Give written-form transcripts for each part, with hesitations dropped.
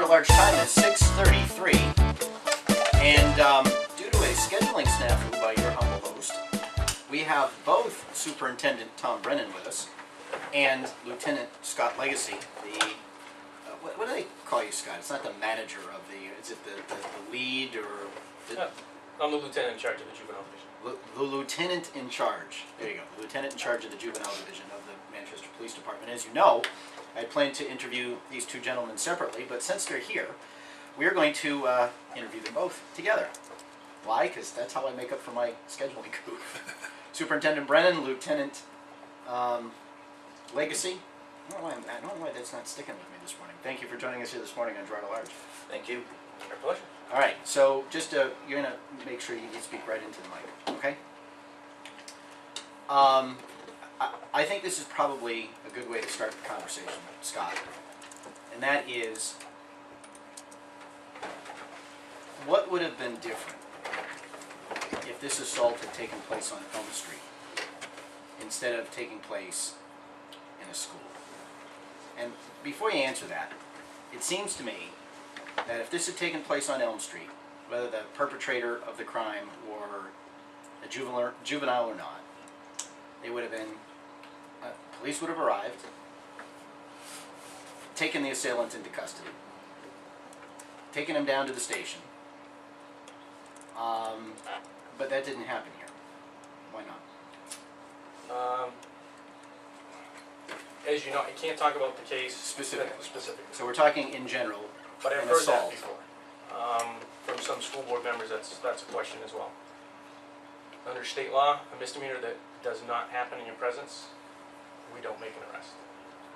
at large time is 6:33, and due to a scheduling snafu by your humble host, we have both Superintendent Tom Brennan with us and Lieutenant Scott Legasse, the what do they call you, Scott? It's not the manager of the, is it the lead or? I'm the lieutenant in charge of the juvenile division. The lieutenant in charge, there you go, the lieutenant in charge of the juvenile division of the Manchester Police Department. As you know, I planned to interview these two gentlemen separately, but since they're here, we are going to interview them both together. Why? Because that's how I make up for my scheduling goof. Superintendent Brennan, Lieutenant Legasse. I don't know why that's not sticking with me this morning. Thank you for joining us here this morning on Girard at Large. Thank you. My pleasure. All right, so just you're going to make sure you speak right into the mic, okay? I think this is probably a good way to start the conversation, Scott, and that is, what would have been different if this assault had taken place on Elm Street instead of taking place in a school? And before you answer that, it seems to me that if this had taken place on Elm Street, whether the perpetrator of the crime or a juvenile or not, they would have been, police would have arrived, taken the assailant into custody, taken him down to the station, but that didn't happen here. Why not? As you know, I can't talk about the case Specifically. So we're talking in general. but I've an heard assault. that before. From some school board members, that's a question as well. Under state law, a misdemeanor that does not happen in your presence, we don't make an arrest.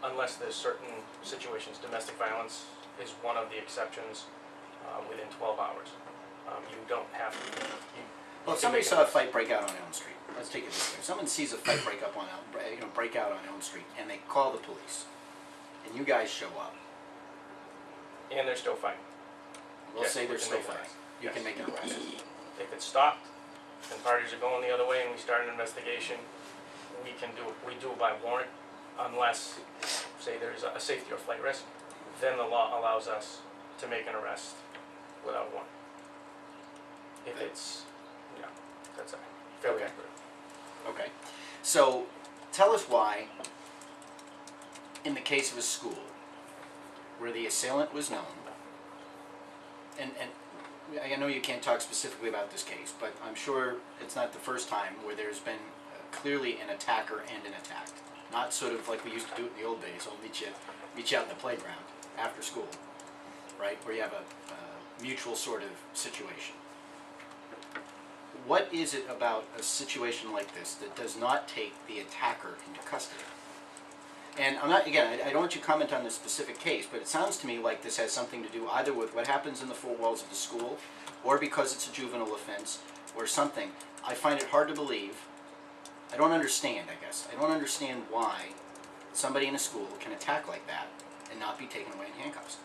Unless there's certain situations. Domestic violence is one of the exceptions within 12 hours. You don't have to. Well, if somebody saw a fight break out on Elm Street, let's take it this way. If someone sees a fight break out on Elm Street, and they call the police, and you guys show up, And they're still fighting. we'll Yes, say we they're can still make an fighting. arrest. You Yes. can make an arrest. If it's stopped and parties are going the other way and we start an investigation, we do it by warrant, unless, say, there's a safety or flight risk. Then the law allows us to make an arrest without warrant. If Okay. it's, that's fairly Okay. accurate. Okay. So, tell us why, in the case of a school, where the assailant was known, and I know you can't talk specifically about this case, but I'm sure it's not the first time where there's been clearly an attacker and an attacked. Not sort of like we used to do it in the old days. I'll meet you out in the playground after school, right? Where you have a mutual sort of situation. What is it about a situation like this that does not take the attacker into custody? And I'm not, again, I don't want you to comment on this specific case, but it sounds to me like this has something to do either with what happens in the four walls of the school, or because it's a juvenile offense, or something. I find it hard to believe. I don't understand, I guess. I don't understand why somebody in a school can attack like that and not be taken away in handcuffs.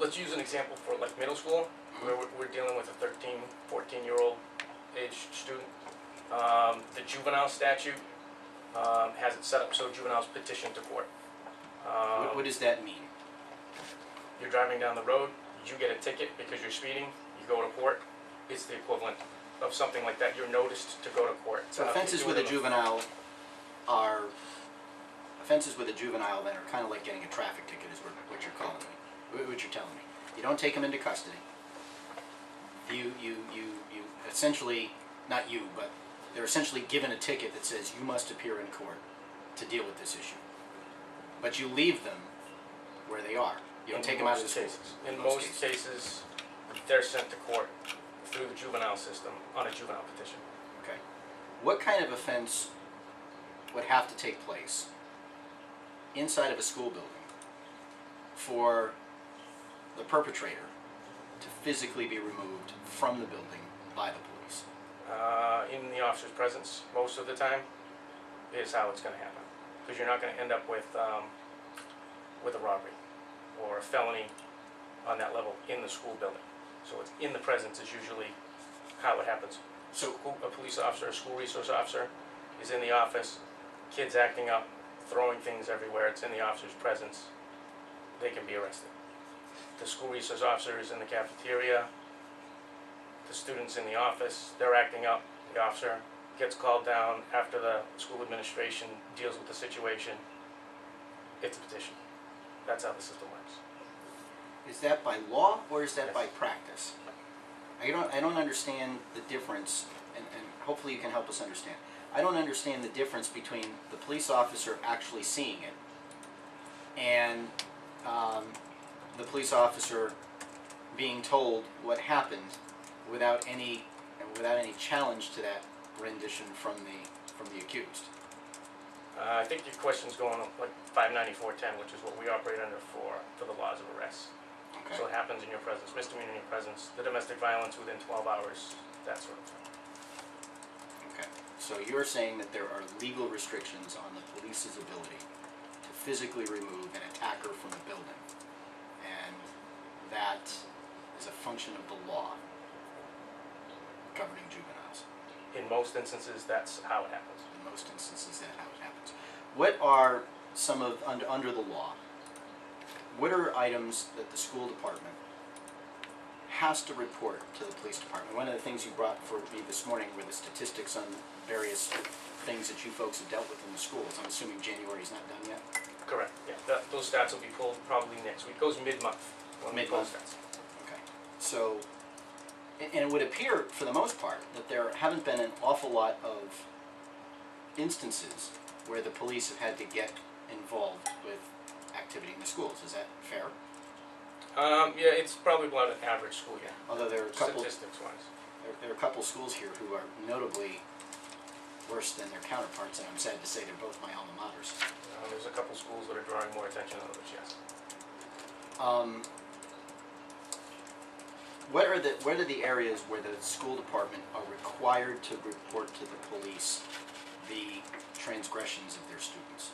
Let's use an example for like middle school, where we're dealing with a 13, 14-year-old aged student. The juvenile statute has it set up so juveniles petition to court. What does that mean? You're driving down the road, you get a ticket because you're speeding, you go to court, it's the equivalent of something like that. You're noticed to go to court. So offenses with a juvenile are, offenses with a juvenile then are kind of like getting a traffic ticket is what you're calling me, what you're telling me. You don't take them into custody. You essentially, not you, but they're essentially given a ticket that says you must appear in court to deal with this issue. But you leave them where they are. You don't take them out of the school. In most cases, they're sent to court through the juvenile system on a juvenile petition. Okay. What kind of offense would have to take place inside of a school building for the perpetrator to physically be removed from the building by the police? In the officer's presence, most of the time, is how it's going to happen. Because you're not going to end up with a robbery or a felony on that level in the school building. So it's in the presence is usually how it happens. So a police officer, a school resource officer is in the office, kids acting up, throwing things everywhere, it's in the officer's presence. they can be arrested. The school resource officer is in the cafeteria, the students in the office, they're acting up, the officer gets called down after the school administration deals with the situation. It's a petition. That's how the system works. Is that by law or is that Yes. by practice? I don't understand the difference, and hopefully you can help us understand. I don't understand the difference between the police officer actually seeing it and the police officer being told what happened without any challenge to that rendition from the accused. I think your question's going on like 594.10, which is what we operate under for the laws of arrest. Okay. So it happens in your presence, misdemeanor in your presence, the domestic violence within 12 hours, that sort of thing. Okay. So you're saying that there are legal restrictions on the police's ability to physically remove an attacker from the building, and that is a function of the law governing juveniles. In most instances, that's how it happens. In most instances, that's how it happens. What are some of, under the law, what are items that the school department has to report to the police department? One of the things you brought for me this morning were the statistics on various things that you folks have dealt with in the schools. I'm assuming January's not done yet? Correct, yeah. Those stats will be pulled probably next week. It goes mid-month when we pull Mid-month. stats. Okay. So, and it would appear, for the most part, that there haven't been an awful lot of instances where the police have had to get involved with activity in the schools. Is that fair? Yeah, it's probably about an average school year, Although there are a couple, statistics-wise. there are a couple schools here who are notably worse than their counterparts, and I'm sad to say they're both my alma maters. There's a couple schools that are drawing more attention than others, yes. What are the areas where the school department are required to report to the police the transgressions of their students?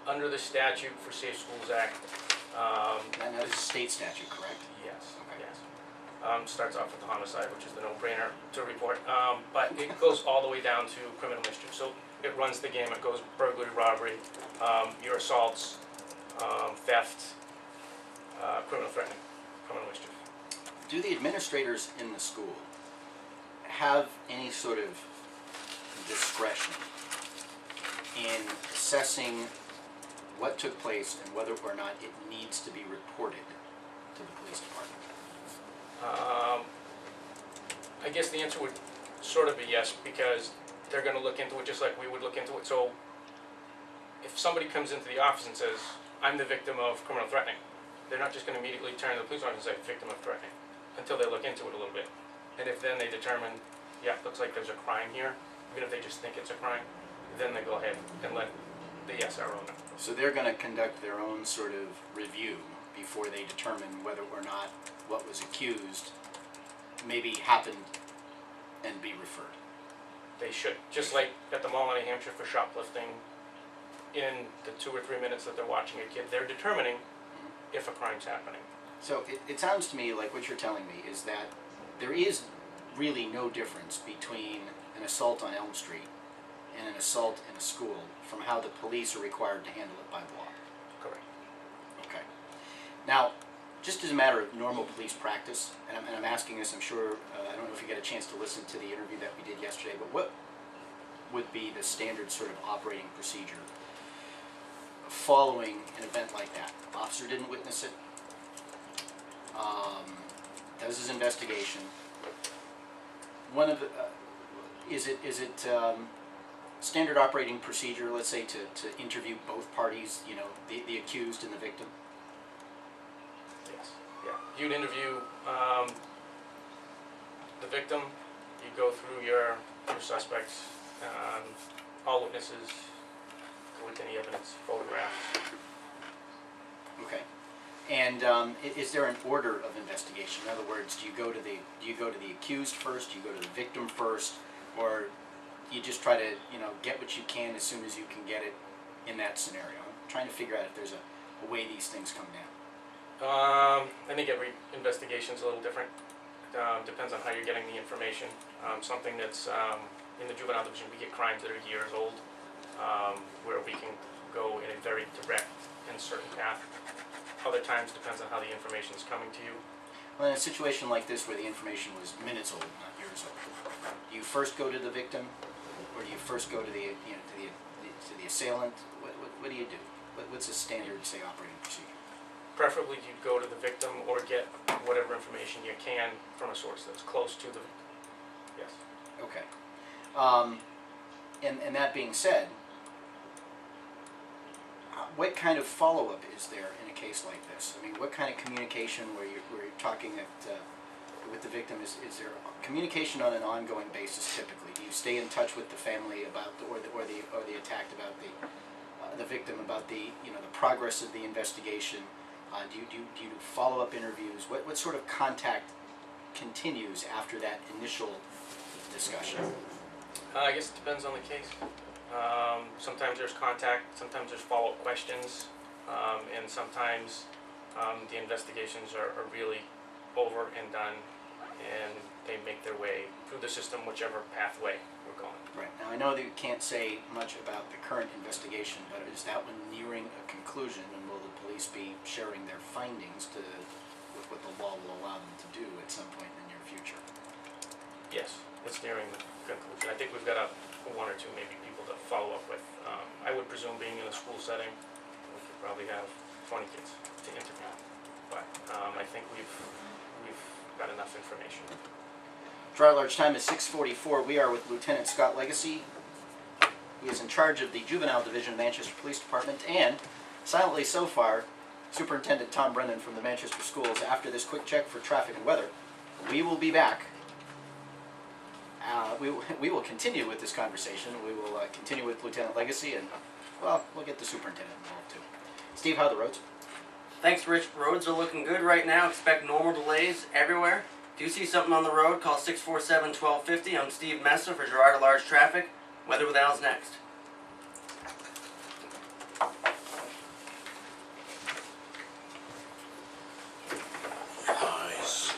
Under the statute for Safe Schools Act, And that's a state statute, correct? yes, Okay. yes. Starts off with the homicide, which is the no-brainer to report, but it goes all the way down to criminal mischief. So it runs the gamut. It goes burglary, robbery, your assaults, theft, criminal threatening, criminal mischief. Do the administrators in the school have any sort of discretion in assessing what took place and whether or not it needs to be reported to the police department? I guess the answer would sort of be yes, because they're going to look into it just like we would look into it. So if somebody comes into the office and says, I'm the victim of criminal threatening, they're not just going to immediately turn to the police officer and say, victim of threatening, until they look into it a little bit. And if then they determine, yeah, looks like there's a crime here, even if they just think it's a crime, then they go ahead and let the SRO know. So they're going to conduct their own sort of review before they determine whether or not what was accused maybe happened and be referred. They should, just like at the mall in New Hampshire for shoplifting, in the 2 or 3 minutes that they're watching a kid, they're determining if a crime's happening. So it sounds to me like what you're telling me is that there is really no difference between an assault on Elm Street and an assault in a school from how the police are required to handle it by law. Correct. Okay. Now, just as a matter of normal police practice, and I'm asking this, I'm sure, I don't know if you get a chance to listen to the interview that we did yesterday, but what would be the standard sort of operating procedure following an event like that? Officer didn't witness it, does his investigation. One of the, is it standard operating procedure, let's say, to interview both parties, you know, the accused and the victim? Yes. Yeah. You'd interview the victim. You'd go through your suspects, all witnesses, go with any evidence, photographs. Okay. And is there an order of investigation? In other words, do you go to the accused first? Do you go to the victim first, or you just try to get what you can as soon as you can get it in that scenario? I'm trying to figure out if there's a way these things come down. I think every investigation's a little different. Depends on how you're getting the information. Something that's in the juvenile division, we get crimes that are years old, where we can go in a very direct and certain path. Other times, depends on how the information is coming to you. Well, in a situation like this where the information was minutes old, not years old, do you first go to the victim, or do you first go to the to the assailant? What do you do? What's the standard, say, operating procedure? Preferably, you'd go to the victim or get whatever information you can from a source that's close to the victim. Yes. Okay. And that being said, what kind of follow-up is there in a case like this? I mean, what kind of communication where you're talking with the victim? Is there communication on an ongoing basis typically? Do you stay in touch with the family about or the attacked, about the victim, about the progress of the investigation? Do you do follow-up interviews? What sort of contact continues after that initial discussion? I guess it depends on the case. Sometimes there's contact, sometimes there's follow-up questions, and sometimes the investigations are really over and done, and they make their way through the system, whichever pathway we're going. Right. Now, I know that you can't say much about the current investigation, but is that one nearing a conclusion, and will the police be sharing their findings with what the law will allow them to do at some point in the near future? Yes, it's nearing the conclusion. I think we've got one or two maybe people to follow up with. I would presume, being in a school setting, we could probably have 20 kids to interview, but I think we've got enough information. Trial large time is 6:44. We are with Lieutenant Scott Legasse. He is in charge of the Juvenile Division of Manchester Police Department, and silently so far, Superintendent Tom Brennan from the Manchester Schools. After this quick check for traffic and weather, we will be back. We will continue with this conversation. We will continue with Lieutenant Legasse, and, well, we'll get the superintendent involved too. Steve, how are the roads? Thanks, Rich. Roads are looking good right now. Expect normal delays everywhere. If you see something on the road, call 647-1250. I'm Steve Messer for Girard Large Traffic. Weather with Al's next. Nice.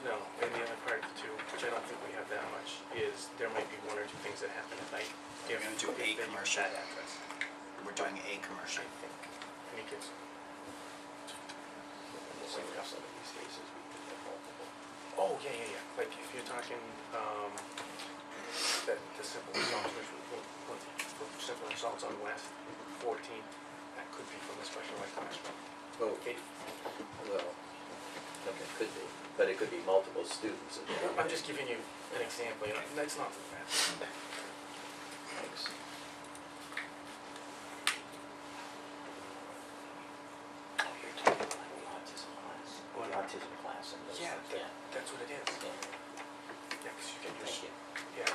No, and the other part too, which I don't think we have that much, is there might be one or two things that happen at night. We're going to do a they use commercial. that address. We're doing a commercial. I think. Any kids? Oh, yeah. Like if you're talking, the simple assaults, which simple assaults on West 14, that could be from the special ed classroom. Oh, well, okay, could be, but it could be multiple students. I'm just giving you an example, that's not so bad. Thanks. Oh, you're talking about the autism class. Or an autism class. And those Yeah, things. that's what it is. Yeah. Yeah, because you get Thank you. yeah,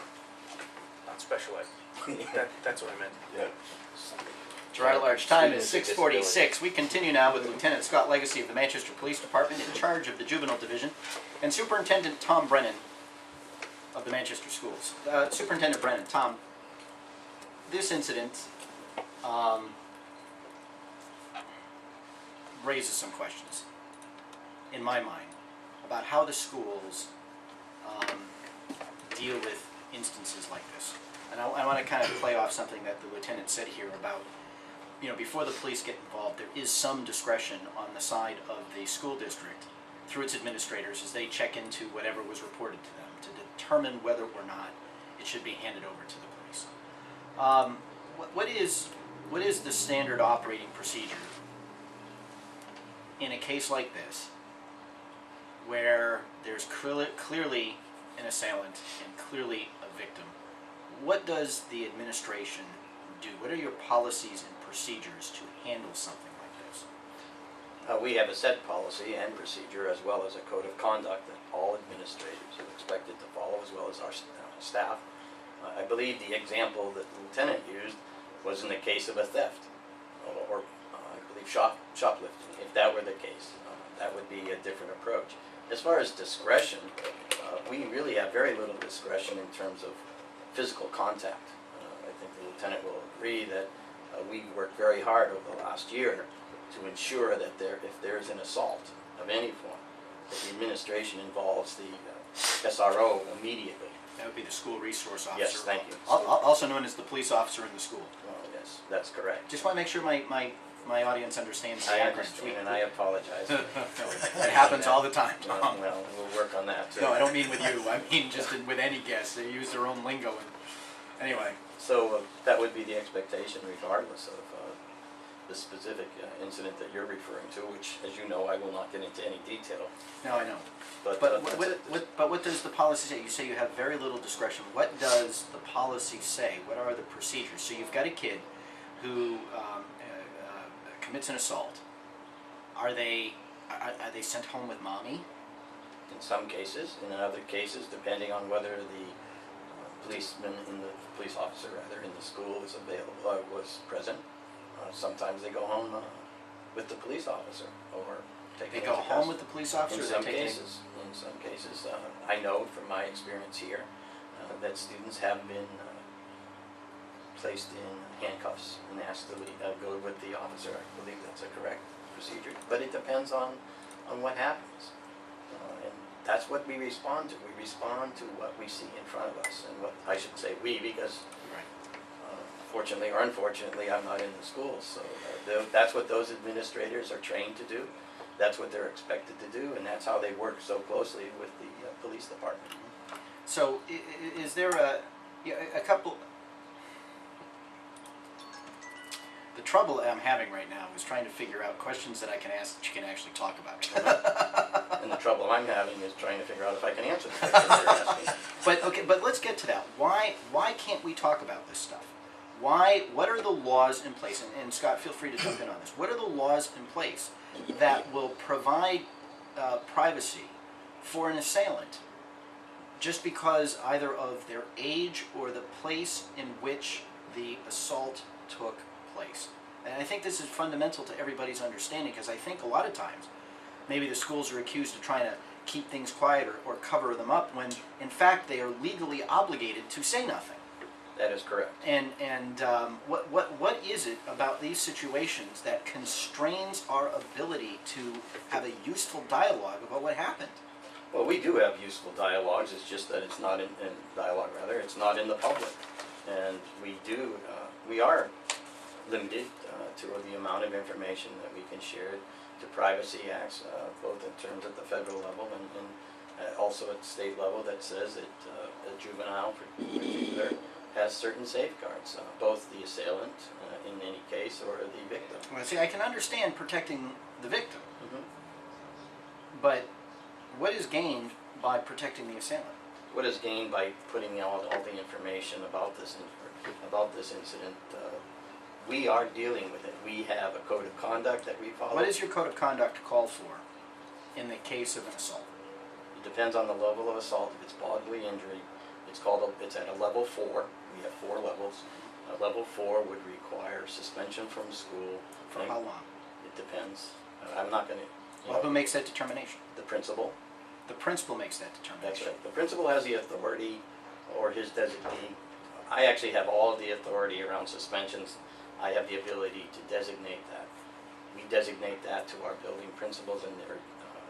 not special ed. That's what I meant. Yeah. Girard Large time is Students with 6:46. disabilities. We continue now with Lieutenant Scott Legasse of the Manchester Police Department in charge of the Juvenile Division, and Superintendent Tom Brennan of the Manchester Schools. Superintendent Brennan, Tom, this incident raises some questions in my mind about how the schools deal with instances like this. And I want to kind of play off something that the lieutenant said here about, before the police get involved, there is some discretion on the side of the school district through its administrators as they check into whatever was reported to them to determine whether or not it should be handed over to the police. What is the standard operating procedure in a case like this, where there's clearly an assailant and clearly a victim? What does the administration do? What are your policies and procedures to handle something like this? We have a set policy and procedure, as well as a code of conduct that all administrators are expected to follow, as well as our staff. I believe the example that the lieutenant used was in the case of a theft, or I believe shoplifting. If that were the case, that would be a different approach. As far as discretion, we really have very little discretion in terms of physical contact. I think the lieutenant will agree that we worked very hard over the last year to ensure that if there's an assault of any form, that the administration involves the SRO immediately. That would be the school resource officer. Yes, thank you. Also known as the police officer in the school. Well, yes, that's correct. Just want to make sure my audience understands the I acronyms. understand, and I apologize. It happens all the time, Well, Tom. well, we'll work on that too. No, I don't mean with you. I mean just with any guest. They use their own lingo. Anyway. So that would be the expectation regardless of the specific incident that you're referring to, which, as you know, I will not get into any detail. No, I know. But But that's it. what does the policy say? You say you have very little discretion. What does the policy say? What are the procedures? So you've got a kid who commits an assault. Are they sent home with mommy? In some cases, in other cases, depending on whether the police officer rather in the school is available, was present. Sometimes they go home with the police officer, or taking. They go home with the police officer. In some cases, I know from my experience here that students have been placed in handcuffs and asked to go with the officer. I believe that's a correct procedure, but it depends on what happens. And that's what we respond to. We respond to what we see in front of us, and what I should say we, because fortunately or unfortunately I'm not in the schools, so that's what those administrators are trained to do. That's what they're expected to do, and that's how they work so closely with the police department. So is there a couple... The trouble I'm having right now is trying to figure out questions that I can ask that you can actually talk about. And the trouble I'm having is trying to figure out if I can answer the questions you're asking. But let's get to that. Why can't we talk about this stuff? What are the laws in place? And Scott, feel free to jump in on this. What are the laws in place that will provide privacy for an assailant just because either of their age or the place in which the assault took place? And I think this is fundamental to everybody's understanding, because I think a lot of times maybe the schools are accused of trying to keep things quiet or cover them up when in fact they are legally obligated to say nothing. That is correct. And what is it about these situations that constrains our ability to have a useful dialogue about what happened? Well, we do have useful dialogues. It's just that it's not in dialogue, rather. It's not in the public, and we are limited to the amount of information that we can share to Privacy Acts, both in terms at the federal level and also at the state level, that says that a juvenile, in particular, has certain safeguards, both the assailant in any case or the victim. Well, see, I can understand protecting the victim, Mm-hmm. but what is gained by protecting the assailant? What is gained by putting out all the information about this incident? We are dealing with it. We have a code of conduct that we follow. What does your code of conduct call for in the case of an assault? It depends on the level of assault. If it's bodily injury, it's at a level 4. We have 4 levels. A level 4 would require suspension from school. For how long? It depends. I'm not going to. Well, who makes that determination? The principal. The principal makes that determination. That's right. The principal has the authority, or his designee. I actually have all of the authority around suspensions. I have the ability to designate that. We designate that to our building principals and their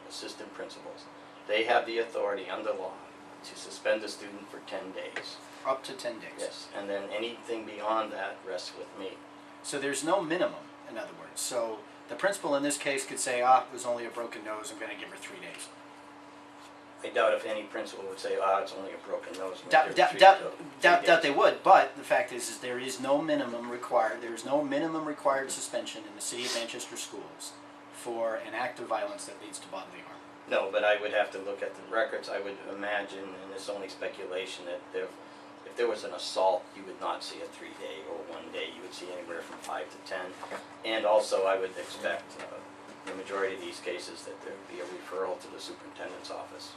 assistant principals. They have the authority under law to suspend a student for 10 days. Up to 10 days. Yes, and then anything beyond that rests with me. So there's no minimum, in other words. So the principal in this case could say, it was only a broken nose, I'm going to give her 3 days. I doubt if any principal would say, it's only a broken nose. Doubt they would, but the fact is there is no minimum required. There is no minimum required suspension in the City of Manchester schools for an act of violence that leads to bodily harm. No, but I would have to look at the records. I would imagine, and it's only speculation, that if there was an assault, you would not see a 3-day or 1 day. You would see anywhere from 5 to 10. And also I would expect, in the majority of these cases, that there would be a referral to the superintendent's office.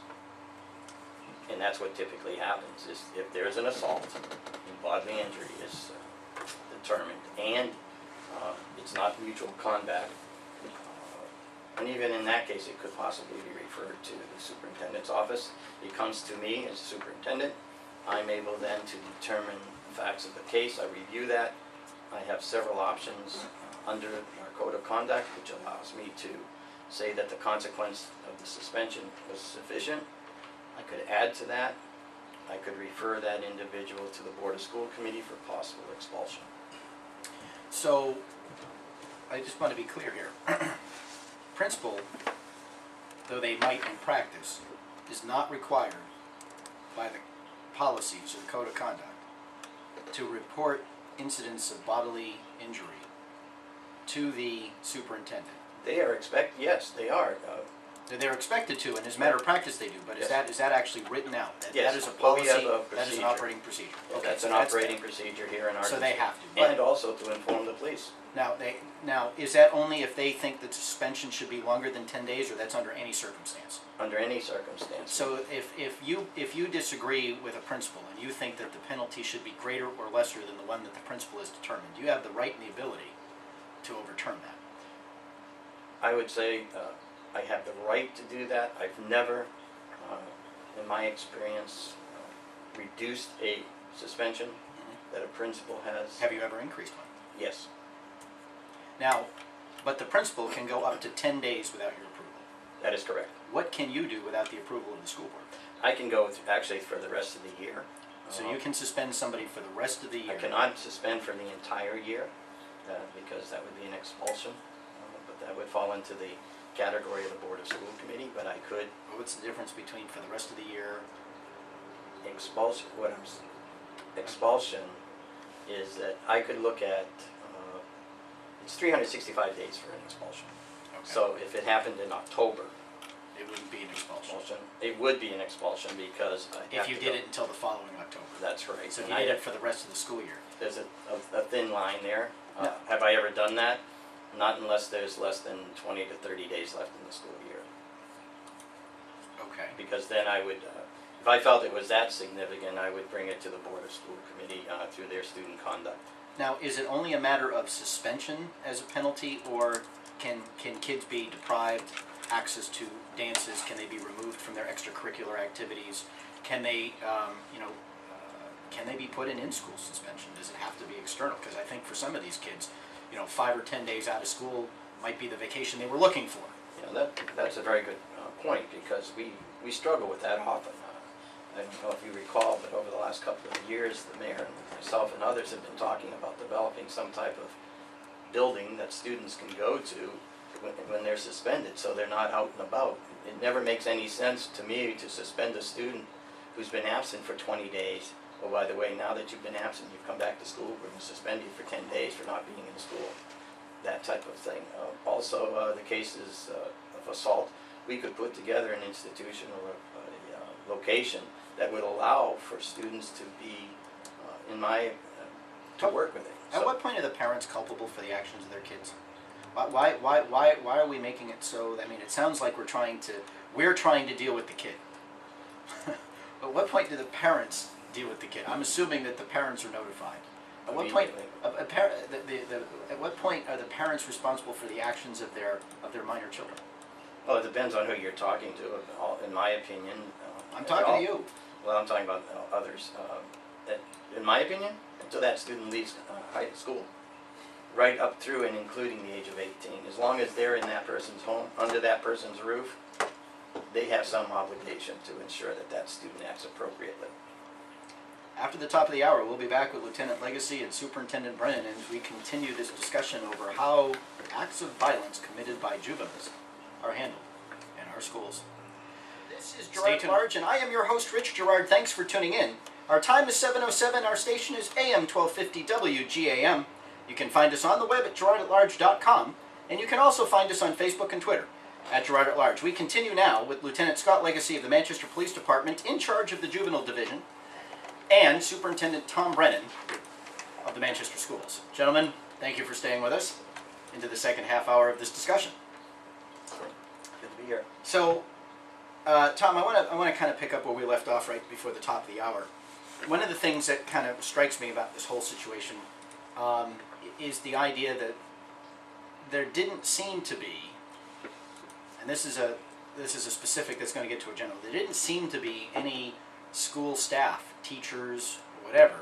And that's what typically happens, is if there's an assault and bodily injury is determined, and it's not mutual combat, and even in that case it could possibly be referred to the superintendent's office. It comes to me as superintendent, I'm able then to determine the facts of the case. I review that. I have several options under our code of conduct, which allows me to say that the consequence of the suspension was sufficient. I could add to that. I could refer that individual to the Board of School Committee for possible expulsion. So, I just want to be clear here. Principal, though they might in practice, is not required by the policies or the code of conduct to report incidents of bodily injury to the superintendent. They are yes, they are. They're expected to, and as a matter of practice they do, but Yes. is that actually written out? Yes. That is a Well, we policy, have a that is an procedure. operating procedure. Okay, That's so an operating procedure here in our So they district. have to. But And also to inform the police. now, is that only if they think that suspension should be longer than 10 days, or that's under any circumstance? Under any circumstance. So if you disagree with a principal and you think that the penalty should be greater or lesser than the one that the principal has determined, you have the right and the ability to overturn that. I would say I have the right to do that. I've never, in my experience, reduced a suspension that a principal has. Have you ever increased one? Yes, Now, but the principal can go up to 10 days without your approval. that is correct. What can you do without the approval of the school board? I can go actually for the rest of the year. So you can suspend somebody for the rest of the year. I cannot suspend for the entire year because that would be an expulsion. But that would fall into the category of the Board of School Committee. But I could What's the difference between for the rest of the year? expulsion. Expulsion is that I could look at. It's 365 days for an expulsion. Okay. So if it happened in October, It wouldn't be an expulsion. it would be an expulsion because I have If you to did go. it until the following October. That's right. So if And you I did it have- for the rest of the school year. There's a thin line there. No. Have I ever done that? Not unless there's less than 20 to 30 days left in the school year. Okay. Because then I would, if I felt it was that significant, I would bring it to the Board of School Committee through their student conduct. Now, is it only a matter of suspension as a penalty, or can kids be deprived access to dances? Can they be removed from their extracurricular activities? Can they, can they be put in in-school suspension? Does it have to be external? Because I think for some of these kids, 5 or 10 days out of school might be the vacation they were looking for. That's a very good point because we struggle with that often. I don't know if you recall, but over the last couple of years, the mayor and myself and others have been talking about developing some type of building that students can go to when they're suspended, so they're not out and about. It never makes any sense to me to suspend a student who's been absent for 20 days. Oh, by the way, now that you've been absent, you've come back to school, we're going to suspend you for 10 days for not being in school. That type of thing. Also, the cases of assault, we could put together an institution or a location that would allow for students to be, to work with it. At what point are the parents culpable for the actions of their kids? Why are we making it so? I mean, it sounds like we're trying to deal with the kid. But what point do the parents deal with the kid? I'm assuming that the parents are notified. At what point? At what point are the parents responsible for the actions of their minor children? Well, it depends on who you're talking to. In my opinion, I'm talking to you. Well, I'm talking about others. In my opinion, until that student leaves high school, right up through and including the age of 18, as long as they're in that person's home, under that person's roof, they have some obligation to ensure that that student acts appropriately. After the top of the hour, we'll be back with Lieutenant Legasse and Superintendent Brennan as we continue this discussion over how acts of violence committed by juveniles are handled in our schools. This is Girard at Large, and I am your host, Rich Girard. Thanks for tuning in. Our time is 7:07. Our station is AM 1250 WGAM. You can find us on the web at girardatlarge.com, and you can also find us on Facebook and Twitter at Girard at Large. We continue now with Lieutenant Scott Legasse of the Manchester Police Department in charge of the Juvenile Division, and Superintendent Tom Brennan of the Manchester Schools. Gentlemen, thank you for staying with us into the second half hour of this discussion. Good to be here. So, Tom, I want to kind of pick up where we left off right before the top of the hour. One of the things that kind of strikes me about this whole situation is the idea that there didn't seem to be, and this is a specific that's going to get to a general, there didn't seem to be any school staff teachers, whatever,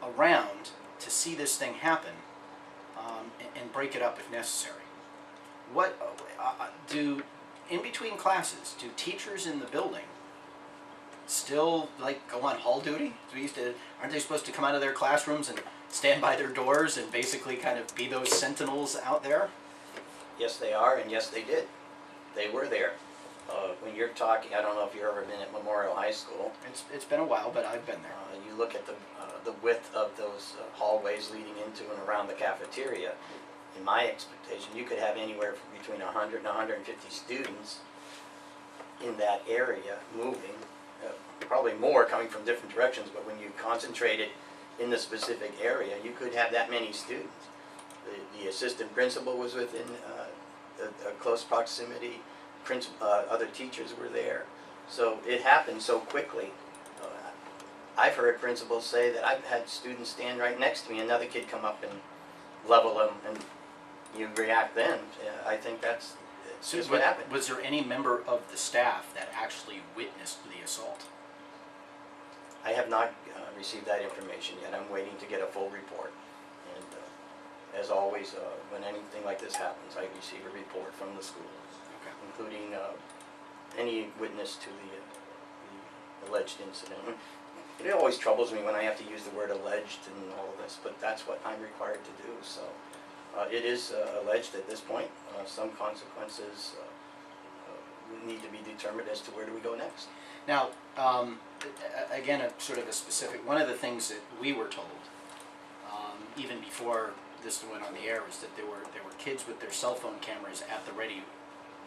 around to see this thing happen and break it up if necessary. What do, in between classes, do teachers in the building still like go on hall duty? Aren't they supposed to come out of their classrooms and stand by their doors and basically kind of be those sentinels out there? Yes, they are, and yes, they did. They were there. When you're talking, I don't know if you've ever been at Memorial High School. It's been a while, but I've been there. You look at the width of those hallways leading into and around the cafeteria. In my expectation, you could have anywhere from between 100 and 150 students in that area moving, probably more coming from different directions, but when you concentrate it in the specific area, you could have that many students. The assistant principal was within a close proximity. Other teachers were there. So it happened so quickly. I've heard principals say that I've had students stand right next to me, another kid come up and level them, and you react then. I think that's just what happened. Was there any member of the staff that actually witnessed the assault? I have not received that information yet. I'm waiting to get a full report. And as always, when anything like this happens, I receive a report from the school, including any witness to the alleged incident. It always troubles me when I have to use the word alleged and all of this, but that's what I'm required to do. So it is alleged at this point. Some consequences need to be determined as to where do we go next. Now, again, a sort of a specific, one of the things that we were told, even before this went on the air, was that there were kids with their cell phone cameras at the ready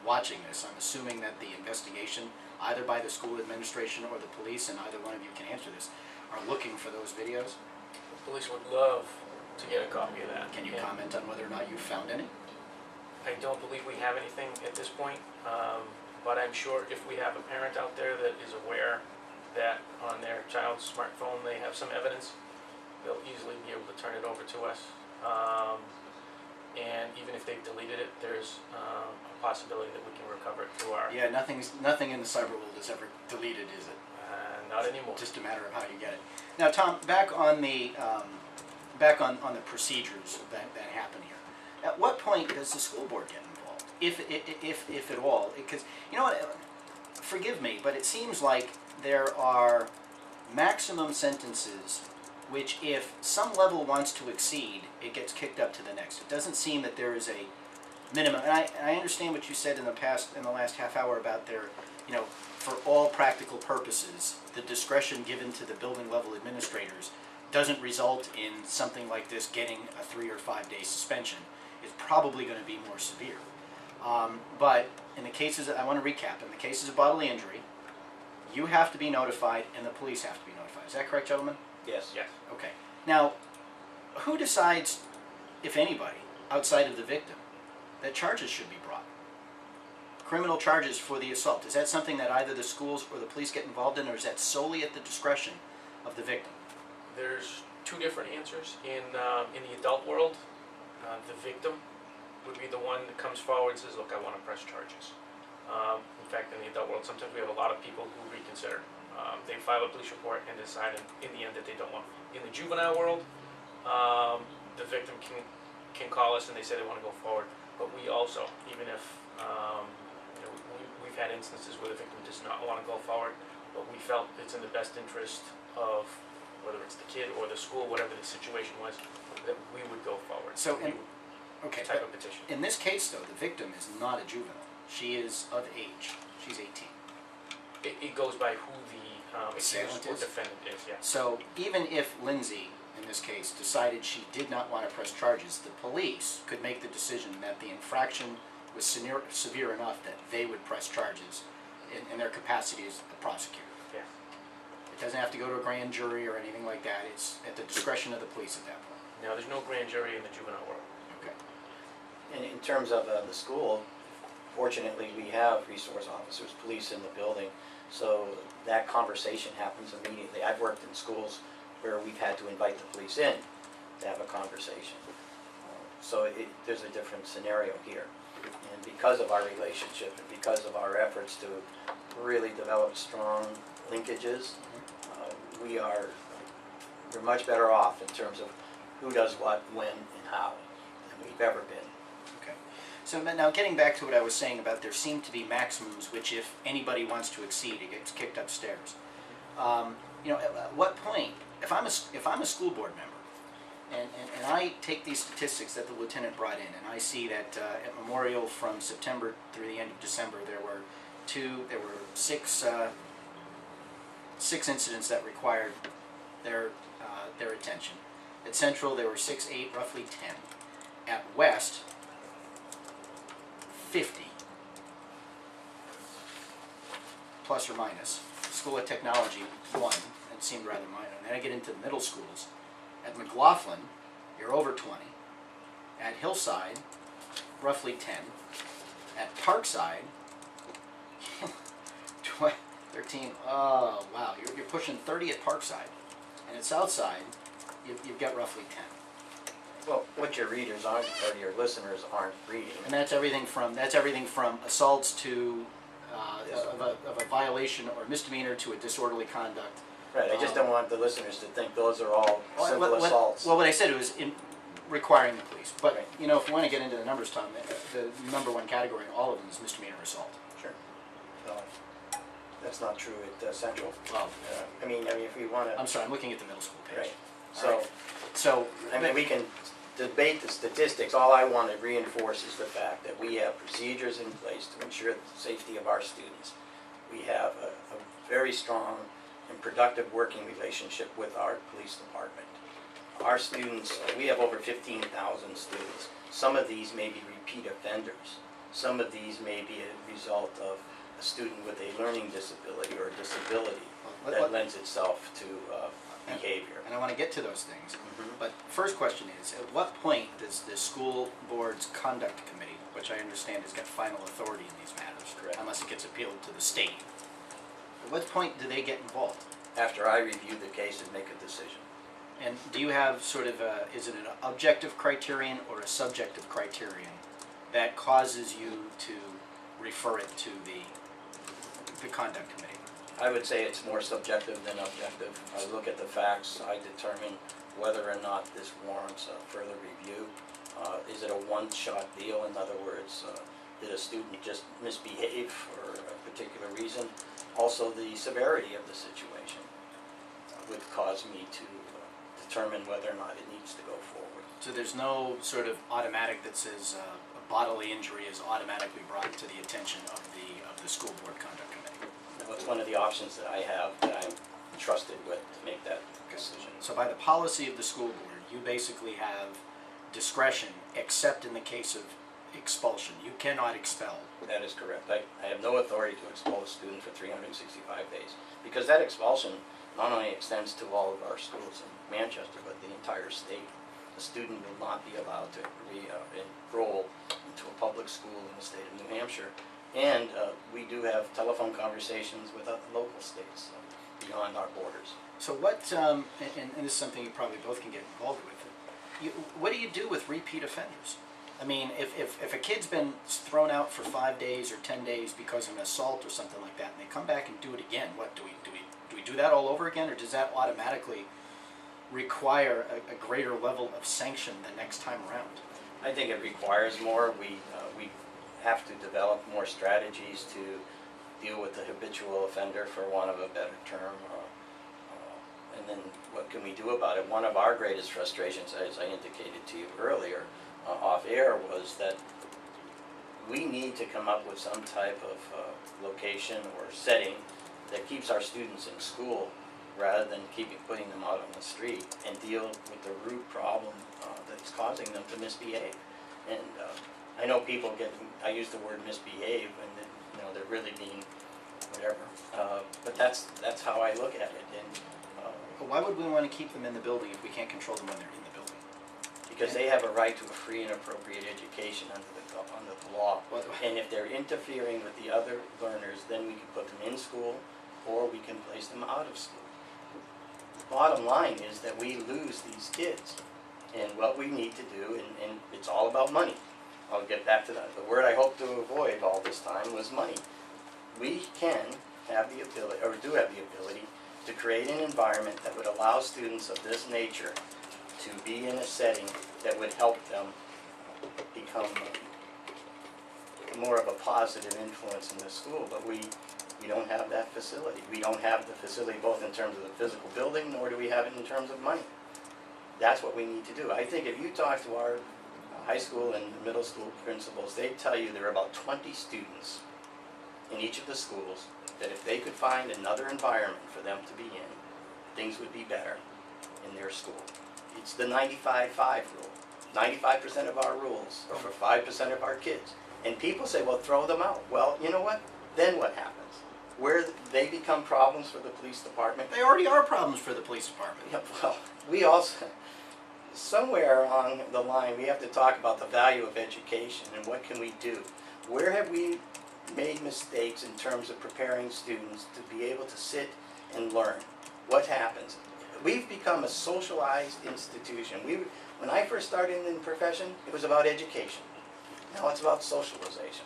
watching this. I'm assuming that the investigation, either by the school administration or the police, and either one of you can answer this, are looking for those videos. The police would love to get a copy of that. Can you comment on whether or not you found any? I don't believe we have anything at this point, but I'm sure if we have a parent out there that is aware that on their child's smartphone they have some evidence, they'll easily be able to turn it over to us. And even if they've deleted it, there's a possibility that we can recover it through our... Yeah, nothing in the cyber world is ever deleted, is it? Not anymore. Just a matter of how you get it. Now, Tom, back on the procedures that happen here. At what point does the school board get involved, if at all? Because you know what? Forgive me, but it seems like there are maximum sentences which, if some level wants to exceed, it gets kicked up to the next. It doesn't seem that there is a minimum. And I understand what you said in the last half hour about their, for all practical purposes, the discretion given to the building level administrators doesn't result in something like this getting a 3 or 5 day suspension. It's probably going to be more severe. But in the cases, I want to recap, in the cases of bodily injury, you have to be notified and the police have to be notified. Is that correct, gentlemen? Yes. Yes. Okay. Now, who decides, if anybody, outside of the victim, that charges should be brought? Criminal charges for the assault. Is that something that either the schools or the police get involved in, or is that solely at the discretion of the victim? There's two different answers. In the adult world, the victim would be the one that comes forward and says, look, I want to press charges. In fact, in the adult world, sometimes we have a lot of people who reconsider. They file a police report and decide in the end that they don't want. In the juvenile world, the victim can call us and they say they want to go forward. But we also, even if we've had instances where the victim does not want to go forward, but we felt it's in the best interest of whether it's the kid or the school, whatever the situation was, that we would go forward. So, okay, type of petition. In this case, though, the victim is not a juvenile. She is of age. She's 18. It goes by who the accused or is? defendant is, yeah. So even if Lindsay, in this case, decided she did not want to press charges, the police could make the decision that the infraction was severe enough that they would press charges in their capacity as a prosecutor. Yeah. It doesn't have to go to a grand jury or anything like that. It's at the discretion of the police at that point. No, there's no grand jury in the juvenile world. Okay. And in terms of the school, fortunately we have resource officers, police in the building, so that conversation happens immediately. I've worked in schools where we've had to invite the police in to have a conversation. So there's a different scenario here. And because of our relationship and because of our efforts to really develop strong linkages, we're much better off in terms of who does what, when, and how than we've ever been. Okay. So now getting back to what I was saying about there seem to be maximums which if anybody wants to exceed, it gets kicked upstairs. You know, at what point, if I'm a school board member, and I take these statistics that the lieutenant brought in, and I see that at Memorial from September through the end of December there were six incidents that required their attention. At Central there were 6, 8, roughly 10. At West, 50, plus or minus. School of Technology, 1. It seemed rather minor. And then I get into the middle schools. At McLaughlin, you're over 20. At Hillside, roughly 10. At Parkside, 13. Oh, wow. You're pushing 30 at Parkside. And at Southside, you've got roughly 10. Well, what your readers aren't, or your listeners aren't reading. And that's everything from assaults to of a violation or misdemeanor to a disorderly conduct. Right, I just don't want the listeners to think those are all simple assaults. Well, what I said was requiring the police. But, Right. you know, if we want to get into the numbers, Tom, the number one category in all of them is misdemeanor assault. Sure. No, that's not true at Central. Well, I mean, if we want to. I'm sorry, I'm looking at the middle school page. Right. All So, right. So, I mean, we can debate the statistics. All I want to reinforce is the fact that we have procedures in place to ensure the safety of our students. We have a very strong and productive working relationship with our police department. Our students, we have over 15,000 students. Some of these may be repeat offenders. Some of these may be a result of a student with a learning disability or a disability that lends itself to behavior. and I want to get to those things. Mhm. But first question is, at what point does the school board's conduct committee, which I understand has got final authority in these matters, Correct. unless it gets appealed to the state, at what point do they get involved? After I review the case and make a decision. And do you have sort of is it an objective criterion or a subjective criterion that causes you to refer it to the conduct committee? I would say it's more subjective than objective. I look at the facts, I determine whether or not this warrants further review. Is it a one-shot deal? In other words, did a student just misbehave for a particular reason? Also, the severity of the situation would cause me to determine whether or not it needs to go forward. So there's no sort of automatic that says a bodily injury is automatically brought to the attention of the school board conduct committee. Now, it's one of the options that I have that I'm entrusted with to make that decision. So by the policy of the school board, you basically have discretion, except in the case of expulsion. You cannot expel. That is correct. I have no authority to expel a student for 365 days, because that expulsion not only extends to all of our schools in Manchester, but the entire state. A student will not be allowed to enroll into a public school in the state of New Hampshire. And we do have telephone conversations with other local states beyond our borders. So what, and this is something you probably both can get involved with, what do you do with repeat offenders? I mean, if a kid's been thrown out for 5 days or 10 days because of an assault or something like that, and they come back and do it again, what do we do that all over again, or does that automatically require a greater level of sanction the next time around? I think it requires more. We have to develop more strategies to deal with the habitual offender, for want of a better term. And then what can we do about it? One of our greatest frustrations, as I indicated to you earlier off air, was that we need to come up with some type of location or setting that keeps our students in school rather than putting them out on the street, and deal with the root problem that's causing them to misbehave. And I know people I use the word misbehave, and they're really being whatever. But that's how I look at it. And But why would we want to keep them in the building if we can't control them when they're in the building? because they have a right to a free and appropriate education under the law. And if they're interfering with the other learners, then we can put them in school, or we can place them out of school. The bottom line is that we lose these kids. And what we need to do, and it's all about money. I'll get back to that. The word I hope to avoid all this time was money. We can have the ability, or do have the ability, to create an environment that would allow students of this nature to be in a setting that would help them become more of a positive influence in the school, but we don't have that facility. We don't have the facility both in terms of the physical building, nor do we have it in terms of money. That's what we need to do. I think if you talk to our high school and middle school principals, they tell you there are about 20 students in each of the schools that if they could find another environment for them to be in, things would be better in their school. It's the 95-5 rule. 95% of our rules are for 5% of our kids. And people say, well, throw them out. Well, you know what? Then what happens? Where they become problems for the police department. They already are problems for the police department. Yeah, well, we also, somewhere along the line, we have to talk about the value of education and what can we do. Where have we made mistakes in terms of preparing students to be able to sit and learn? What happens? We've become a socialized institution. When I first started in the profession, it was about education. Now it's about socialization.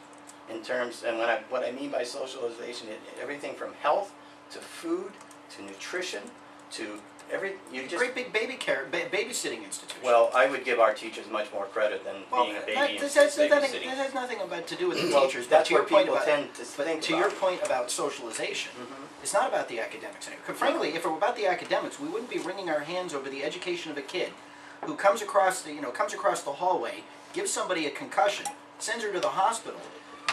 In terms, and what I mean by socialization, everything from health to food to nutrition to you just. Great big babysitting institution. Well, I would give our teachers much more credit than being a baby This babysitting. has nothing to do with the Well, teachers. that's but to your what point people about, tend to think to about. your point about socialization, it's not about the academics anymore. Frankly, if it were about the academics, we wouldn't be wringing our hands over the education of a kid who comes across the hallway, gives somebody a concussion, sends her to the hospital,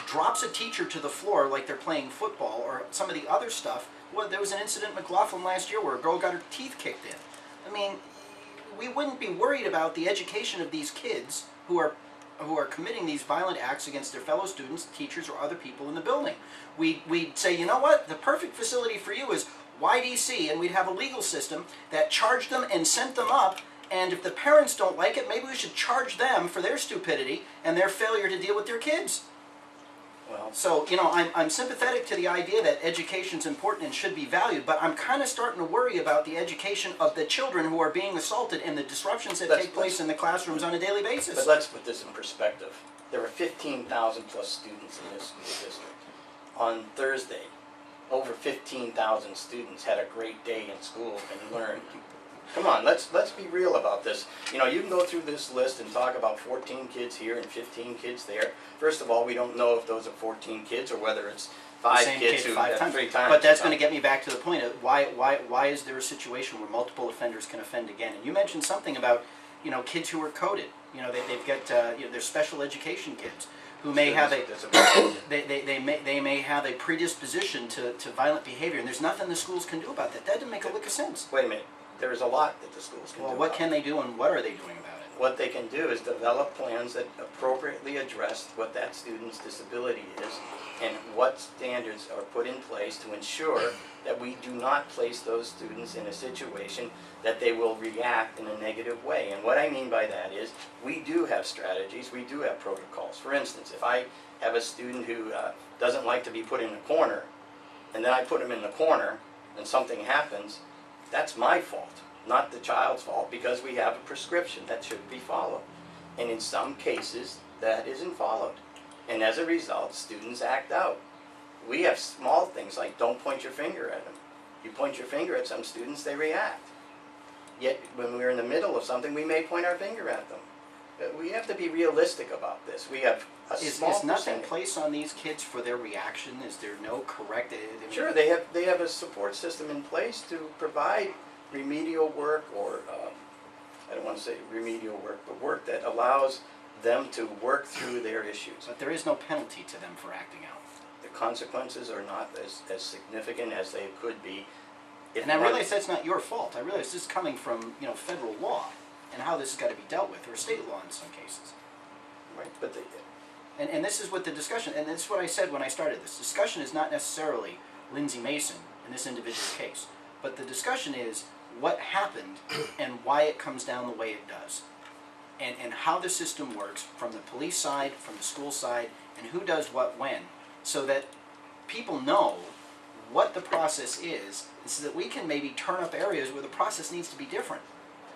drops a teacher to the floor like they're playing football or some of the other stuff. Well, there was an incident in McLaughlin last year where a girl got her teeth kicked in. I mean, we wouldn't be worried about the education of these kids who are committing these violent acts against their fellow students, teachers, or other people in the building. We'd say, you know what, the perfect facility for you is YDC, and we'd have a legal system that charged them and sent them up, and if the parents don't like it, maybe we should charge them for their stupidity and their failure to deal with their kids. Well, So, I'm sympathetic to the idea that education's important and should be valued, but I'm kind of starting to worry about the education of the children who are being assaulted and the disruptions that take place in the classrooms on a daily basis. but let's put this in perspective. There are 15,000 plus students in this school district. On Thursday, over 15,000 students had a great day in school and learned. Come on, let's be real about this. You can go through this list and talk about 14 kids here and 15 kids there. First of all, we don't know if those are 14 kids or whether it's 5 Same kids kid who 5 have times. 3 times. But that's going to get me back to the point of why is there a situation where multiple offenders can offend again? And you mentioned something about kids who are coded. They've got they're special education kids who may have they may have a predisposition to violent behavior, and there's nothing the schools can do about that. That doesn't make a lick of sense. Wait a minute. There is a lot that the schools can do. Well, what about can they do, and what are they doing about it? What they can do is develop plans that appropriately address what that student's disability is and what standards are put in place to ensure that we do not place those students in a situation that they will react in a negative way. And what I mean by that is we do have strategies, we do have protocols. For instance, if I have a student who doesn't like to be put in a corner, and then I put him in the corner and something happens, that's my fault, not the child's fault, because we have a prescription that should be followed. And in some cases, that isn't followed. And as a result, students act out. We have small things like don't point your finger at them. You point your finger at some students, they react. Yet when we're in the middle of something, we may point our finger at them. We have to be realistic about this. We have a small Is nothing percentage. placed on these kids for their reaction? Is there no correct? Sure, they have a support system in place to provide remedial work, or I don't want to say remedial work, but work that allows them to work through their issues. But there is no penalty to them for acting out. The consequences are not as significant as they could be. And I realize that's not your fault. I realize this is coming from federal law and how this has got to be dealt with, or state law in some cases. Right, but And this is what the discussion, and this is what I said when I started this. Discussion is not necessarily Lindsay Mason in this individual case, but the discussion is what happened and why it comes down the way it does. And how the system works from the police side, from the school side, and who does what when, so that people know what the process is, and so that we can maybe turn up areas where the process needs to be different.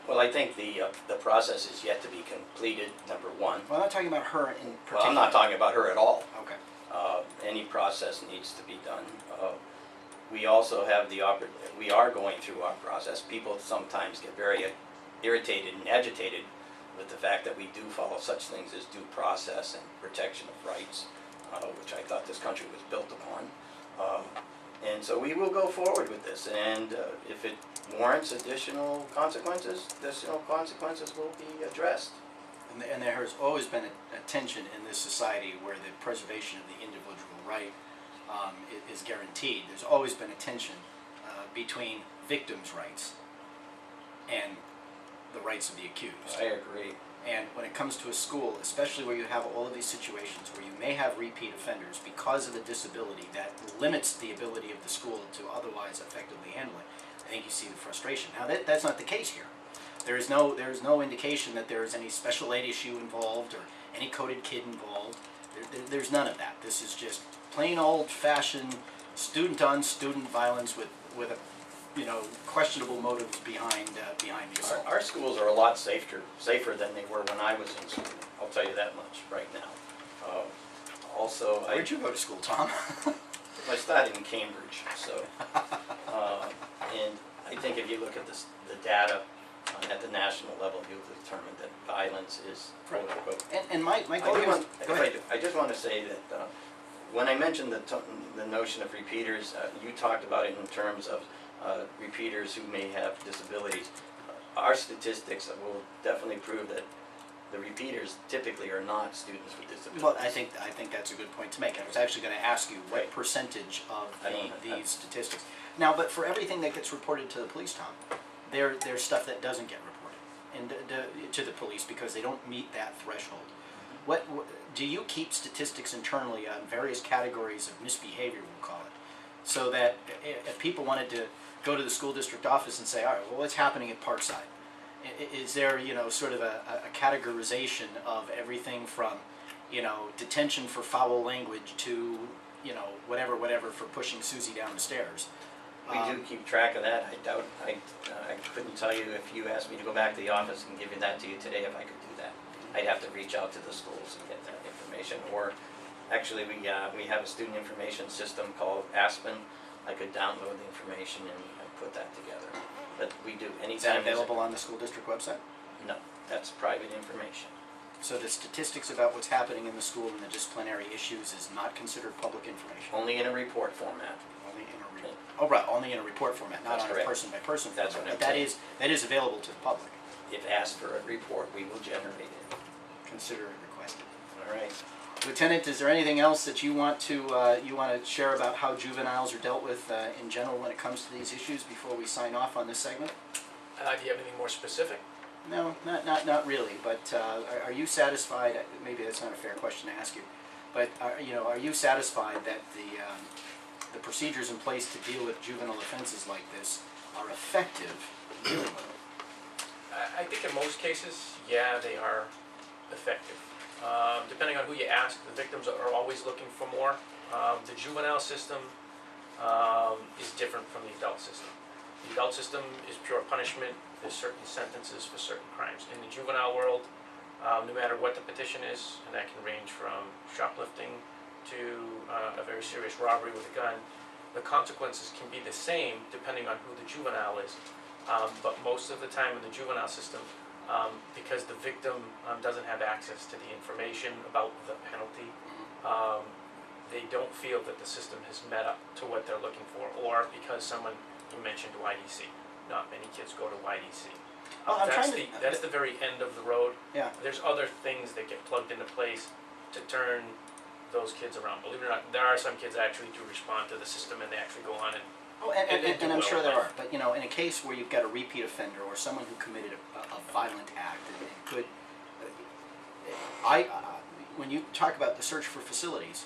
well, I think the process is yet to be completed, number one. Well, I'm not talking about her in particular. Well, I'm not talking about her at all. Okay. Any process needs to be done. we also have we are going through our process. People sometimes get very irritated and agitated with the fact that we do follow such things as due process and protection of rights, which I thought this country was built upon. And so we will go forward with this, and if it warrants additional consequences will be addressed. And there has always been a tension in this society where the preservation of the individual right is guaranteed. There's always been a tension between victims' rights and the rights of the accused. I agree. And when it comes to a school, especially where you have all of these situations where you may have repeat offenders because of a disability that limits the ability of the school to otherwise effectively handle it, I think you see the frustration. Now that's not the case here. There is no indication that there is any special ed issue involved or any coded kid involved. There's none of that. This is just plain old-fashioned student-on-student violence with a questionable motives behind the assault. Our schools are a lot safer than they were when I was in school. I'll tell you that much right now. Also, Where'd you go to school, Tom? I studied in Cambridge, so and I think if you look at the data at the national level, you'll determine that violence is quote unquote. And my goal here is, go ahead. I just want to say that when I mentioned the notion of repeaters, you talked about it in terms of repeaters who may have disabilities. Our statistics will definitely prove that the repeaters typically are not students with disabilities. Well, I think that's a good point to make. I was actually going to ask you what percentage of these statistics. Now, but for everything that gets reported to the police, Tom, there's stuff that doesn't get reported to the police because they don't meet that threshold. What do you keep statistics internally on various categories of misbehavior, we'll call it, so that if people wanted to go to the school district office and say, all right, well, what's happening at Parkside? Is there, sort of a categorization of everything from, detention for foul language to, whatever for pushing Susie down the stairs? We do keep track of that. I couldn't tell you if you asked me to go back to the office and give you that to you today if I could do that. I'd have to reach out to the schools and get that information. Or actually we have a student information system called Aspen. I could download the information and put that together. But we do anytime. Is that available on the school district website? No, that's private information. So the statistics about what's happening in the school and the disciplinary issues is not considered public information? Only in a report format. Only in a report. Oh, right, only in a report format, not That's on correct. a person-by-person format. That's what I'm But saying. that is available to the public. If asked for a report, we will generate it. Consider it requested. All right. Lieutenant, is there anything else that you want to share about how juveniles are dealt with in general when it comes to these issues before we sign off on this segment? Do you have anything more specific? No, not really. But are you satisfied? Maybe that's not a fair question to ask you. But are you satisfied that the procedures in place to deal with juvenile offenses like this are effective? I think in most cases, yeah, they are effective. Depending on who you ask, the victims are always looking for more. The juvenile system is different from the adult system. The adult system is pure punishment. There's certain sentences for certain crimes. In the juvenile world, no matter what the petition is, and that can range from shoplifting to a very serious robbery with a gun, the consequences can be the same depending on who the juvenile is. But most of the time in the juvenile system, because the victim doesn't have access to the information about the penalty, they don't feel that the system has met up to what they're looking for, or because someone, you mentioned YDC. Not many kids go to YDC. Well, That's the very end of the road. Yeah. There's other things that get plugged into place to turn those kids around. Believe it or not, there are some kids that actually do respond to the system and they actually go on and Oh, and I'm well sure there enough. are. But in a case where you've got a repeat offender or someone who committed a violent act, and could, when you talk about the search for facilities,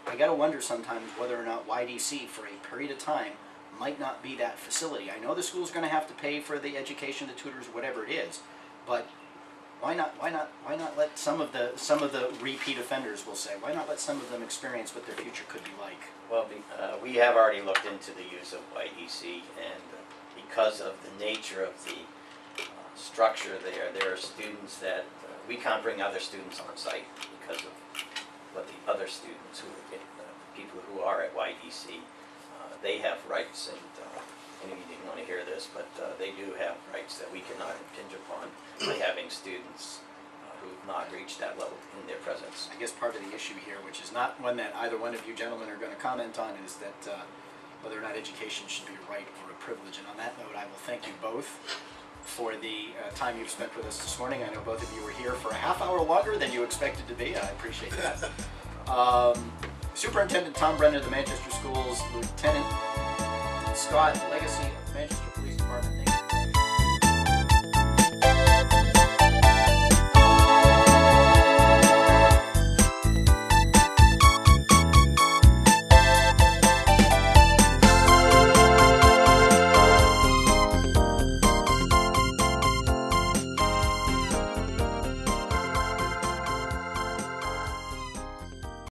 I got to wonder sometimes whether or not YDC for a period of time might not be that facility. I know the school's going to have to pay for the education, the tutors, whatever it is, but why not let some of the repeat offenders, we'll say, why not let some of them experience what their future could be like? Well, we have already looked into the use of YDC, and because of the nature of the structure there are students that we can't bring other students on site because of what the other students people who are at YDC they have rights, and maybe you didn't want to hear this, but they do have rights that we cannot impinge upon by having students who've not reached that level in their presence. I guess part of the issue here, which is not one that either one of you gentlemen are going to comment on, is that whether or not education should be a right or a privilege. And on that note, I will thank you both for the time you've spent with us this morning. I know both of you were here for a half hour longer than you expected to be. I appreciate that. Superintendent Tom Brennan of the Manchester Schools, Lieutenant Scott Legasse